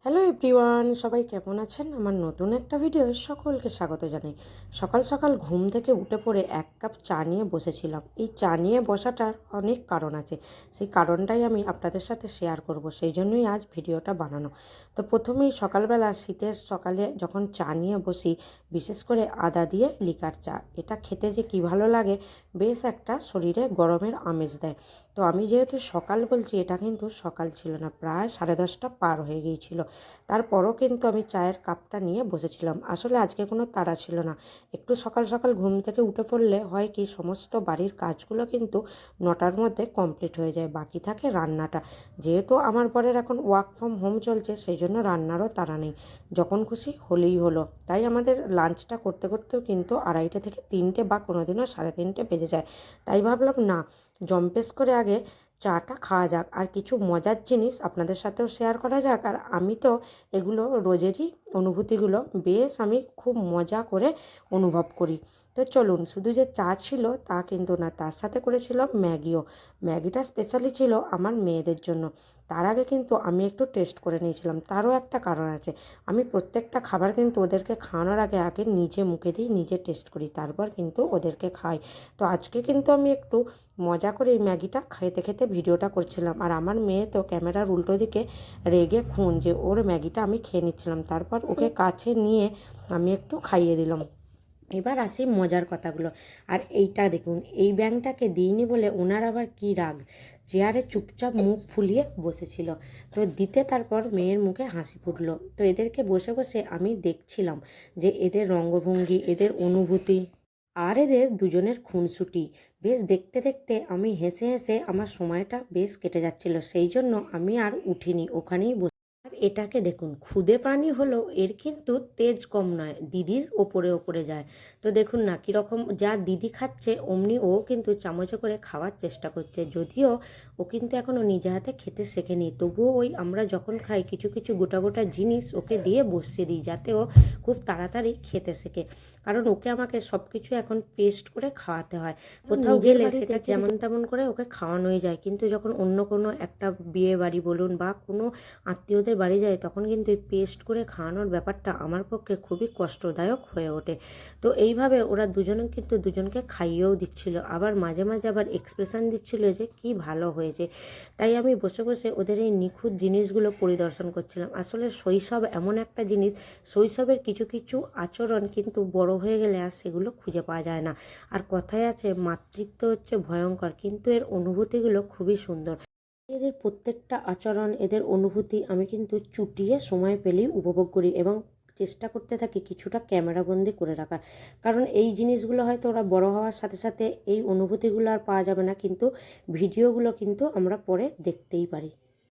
Hello everyone, সবাই কেমন আছেন? আমার নতুন একটা ভিডিও সকলকে স্বাগত জানাই। সকাল সকাল ঘুম থেকে উঠে পড়ে এক কাপ চা নিয়ে বসেছিলাম। এই চা নিয়ে বসাটার অনেক কারণ আছে, সেই কারণটাই আমি আপনাদের সাথে শেয়ার করব, সেই জন্যই আজ ভিডিওটা বানানো। তো প্রথমেই সকালবেলা শীতের সকালে যখন চা নিয়ে বসি, বিশেষ করে আদা দিয়ে লিকার চা, এটা খেতে যে কী ভালো লাগে, বেশ একটা শরীরে গরমের আমেজ দেয়। তো আমি যেহেতু সকাল বলছি, এটা কিন্তু সকাল ছিল না, প্রায় 10:30 পার হয়ে গিয়েছিল। তারপরও কিন্তু আমি চায়ের কাপটা নিয়ে বসেছিলাম। আসলে আজকে কোনো তাড়া ছিল না। একটু সকাল সকাল ঘুম থেকে উঠে পড়লে হয় কি, সমস্ত বাড়ির কাজগুলো কিন্তু 9টার মধ্যে কমপ্লিট হয়ে যায়, বাকি থাকে রান্নাটা। যেহেতু আমার বরের এখন ওয়ার্ক ফ্রম হোম চলছে, সেই জন্য রান্নারও তাড়া নেই, যখন খুশি হলেই হলো। তাই আমাদের লাঞ্চটা করতে করতেও কিন্তু 2:30 থেকে 3টে বা কোনো দিনও 3:30 বেজে যায়। তাই ভাবলাম না, জম্পেস করে আগে চাটা খাওয়া যাক, আর কিছু মজার জিনিস আপনাদের সাথেও শেয়ার করা যাক। আর আমি তো এগুলো রোজেরই অনুভূতিগুলো বেশ আমি খুব মজা করে অনুভব করি। তো চলুন, শুধু যে চা ছিল তা কিন্তু না, তার সাথে করেছিলাম ম্যাগিও। ম্যাগিটা স্পেশালি ছিল আমার মেয়েদের জন্য। তার আগে কিন্তু আমি একটু টেস্ট করে নিয়েছিলাম, তারও একটা কারণ আছে। আমি প্রত্যেকটা খাবার কিন্তু ওদেরকে খাওয়ানোর আগে আগে নিজে মুখে দিই, নিজে টেস্ট করি, তারপর কিন্তু ওদেরকে খাই। তো আজকে কিন্তু আমি একটু মজা করে এই ম্যাগিটা খেতে খেতে ভিডিওটা করছিলাম, আর আমার মেয়ে তো ক্যামেরার উল্টো দিকে রেগে খুন যে ওর ম্যাগিটা আমি খেয়ে নিচ্ছিলাম। তারপর ওকে কাছে নিয়ে আমি একটু খাইয়ে দিলাম। এবার আসি মজার কথাগুলো। আর এইটা দেখুন, এই ব্যাঙটাকে দিইনি বলে ওনার আবার কী রাগ, চেয়ারে চুপচাপ মুখ ফুলিয়ে বসেছিল। তো দিতে তারপর মেয়ের মুখে হাসি ফুটলো। তো এদেরকে বসে বসে আমি দেখছিলাম যে এদের রঙ্গভঙ্গি, এদের অনুভূতি, আর এদের দুজনের খুনসুটি বেশ দেখতে দেখতে আমি হেসে হেসে আমার সময়টা বেশ কেটে যাচ্ছিল। সেই জন্য আমি আর উঠিনি, ওখানেই বসে। আর এটাকে দেখুন, ক্ষুদে প্রাণী হলেও এর কিন্তু তেজ কম নয়, দিদির ওপরে ওপরে যায়। তো দেখুন না কীরকম, যা দিদি খাচ্ছে অমনি ও কিন্তু চামচে করে খাওয়ার চেষ্টা করছে। যদিও ও কিন্তু এখনও নিজে হাতে খেতে শেখেনি, তবুও ওই আমরা যখন খাই কিছু কিছু গোটা গোটা জিনিস ওকে দিয়ে বসিয়ে দিই, যাতে ও খুব তাড়াতাড়ি খেতে শেখে। কারণ ওকে আমাকে সব কিছু এখন পেস্ট করে খাওয়াতে হয়। কোথাও গেলে সেটা যেমন তেমন করে ওকে খাওয়ানোই যায়, কিন্তু যখন অন্য কোনো একটা বিয়ে বাড়ি বলুন বা কোনো আত্মীয়দের বাড়ি যায়, তখন কিন্তু এই পেস্ট করে খাওয়ানোর ব্যাপারটা আমার পক্ষে খুবই কষ্টদায়ক হয়ে ওঠে। তো এইভাবে ওরা দুজনে কিন্তু দুজনকে খাইয়েও দিচ্ছিল, আবার মাঝে মাঝে আবার এক্সপ্রেশন দিচ্ছিল যে কি ভালো হয়েছে। তাই আমি বসে বসে ওদের এই নিখুঁত জিনিসগুলো পরিদর্শন করছিলাম। আসলে শৈশব এমন একটা জিনিস, শৈশবের কিছু কিছু আচরণ কিন্তু বড় হয়ে গেলে আর সেগুলো খুঁজে পাওয়া যায় না। আর কথায় আছে, মাতৃত্ব হচ্ছে ভয়ঙ্কর, কিন্তু এর অনুভূতিগুলো খুবই সুন্দর। এদের প্রত্যেকটা আচরণ, এদের অনুভূতি আমি কিন্তু চুটিয়ে সময় পেলেই উপভোগ করি, এবং চেষ্টা করতে থাকি কিছুটা ক্যামেরাবন্দি করে রাখার। কারণ এই জিনিসগুলো হয়তো ওরা বড় হওয়ার সাথে সাথে এই অনুভূতিগুলো আর পাওয়া যাবে না, কিন্তু ভিডিওগুলো কিন্তু আমরা পরে দেখতেই পারি।